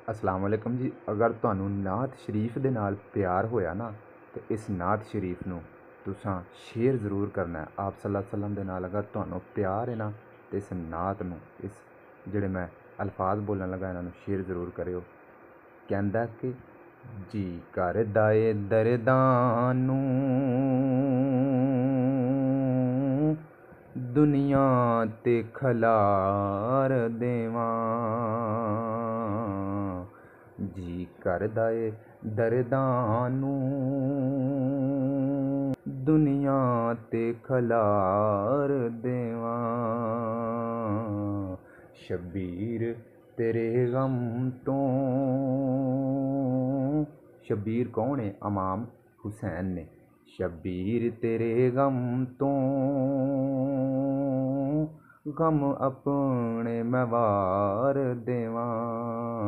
अस्सलाम वालेकुम जी। अगर तुहानू नात शरीफ दे नाल प्यार होया ना तो इस नात शरीफ नू तुसां शेयर ज़रूर करना है। आप सल्लल्लाहु अलैहि वसल्लम दे नाल अगर तुहानू प्यार है ना तो इस नात नू इस जेह्ड़े मैं अल्फाज बोलन लगा इन्हां नू शेयर ज़रूर करियो। कहंदा कि जी करदा ए दर्दां नू दुनिया ते खलार देवां, जी करदा ए दर्दां नू दुनिया ते खलार देवां। शबीर तेरे गम तो, शबीर कौन है? इमाम हुसैन ने। शबीर तेरे गम तो गम अपने मैं वार देवां।